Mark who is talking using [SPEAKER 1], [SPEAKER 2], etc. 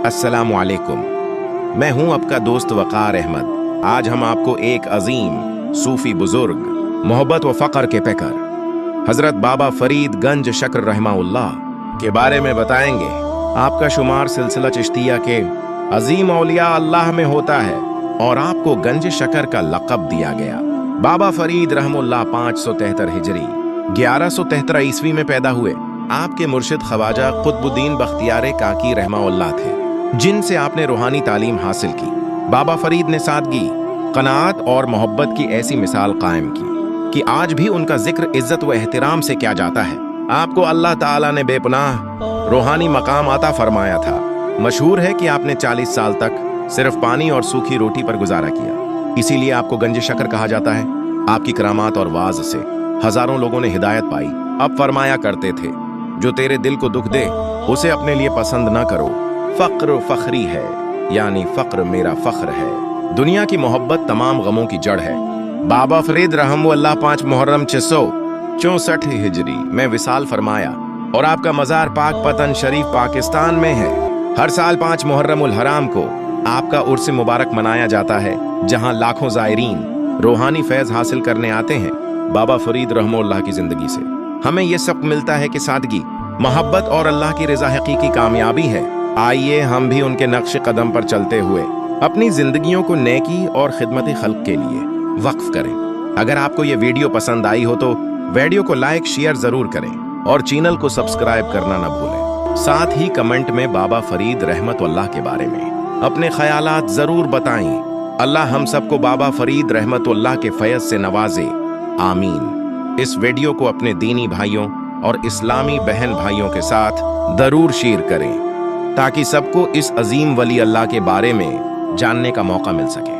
[SPEAKER 1] अस्सलामु अलैकुम। मैं हूं आपका दोस्त वकार अहमद। आज हम आपको एक अजीम सूफी बुजुर्ग, मोहब्बत व फ़क्र के पैकर हजरत बाबा फरीद गंज शक्र रहमाउल्लाह के बारे में बताएंगे। आपका शुमार सिलसिला चिश्तिया के अजीम औलिया अल्लाह में होता है और आपको गंज शक्र का लक़ब दिया गया। बाबा फरीद रहमुल्लाह 573 हिजरी 1173 ईस्वी में पैदा हुए। आपके मुर्शिद ख्वाजा कुतुबुद्दीन बख्तियार काकी रहमाउल्लाह थे, जिनसे आपने रूहानी तालीम हासिल की। बाबा फरीद ने सादगी, कनाअत और मोहब्बत की ऐसी मिसाल कायम की कि आज भी उनका जिक्र इज्जत व एहतराम से किया जाता है। आपको अल्लाह ताला ने बेपनाह रूहानी मकाम अता फरमाया था। मशहूर है कि आपने 40 साल तक सिर्फ पानी और सूखी रोटी पर गुजारा किया, इसीलिए आपको गंज शक्र कहा जाता है। आपकी करामात और वाज से हजारों लोगों ने हिदायत पाई। अब फरमाया करते थे, जो तेरे दिल को दुख दे उसे अपने लिए पसंद न करो। फ़क्र फ़खरी है, यानी फ़क्र मेरा फ़ख्र है। दुनिया की मोहब्बत तमाम गमों की जड़ है। बाबा फरीद रहमुल्लाह 5 मुहर्रम 664 हिजरी में विसाल फरमाया और आपका मज़ार पाक पतन शरीफ पाकिस्तान में है। हर साल 5 मुहर्रम उल हराम को आपका उर्स मुबारक मनाया जाता है, जहां लाखों ज़ायरीन रूहानी फैज़ हासिल करने आते हैं। बाबा फरीद रहमुल्लाह की ज़िंदगी से हमें यह सबक मिलता है कि सादगी, मोहब्बत और अल्लाह की रज़ा हकीकी कामयाबी है। आइए हम भी उनके नक्श कदम पर चलते हुए अपनी जिंदगियों को नेकी और खिदमत खल्क के लिए वक्फ करें। अगर आपको ये वीडियो पसंद आई हो तो वीडियो को लाइक शेयर जरूर करें और चैनल को सब्सक्राइब करना न भूलें। साथ ही कमेंट में बाबा फरीद रहमतुल्लाह के बारे में अपने ख्यालात जरूर बताएं। अल्लाह हम सबको बाबा फरीद रहमतुल्लाह के फैज़ से नवाजे, आमीन। इस वीडियो को अपने दीनी भाइयों और इस्लामी बहन भाइयों के साथ जरूर शेयर करें, ताकि सबको इस अजीम वली अल्लाह के बारे में जानने का मौका मिल सके।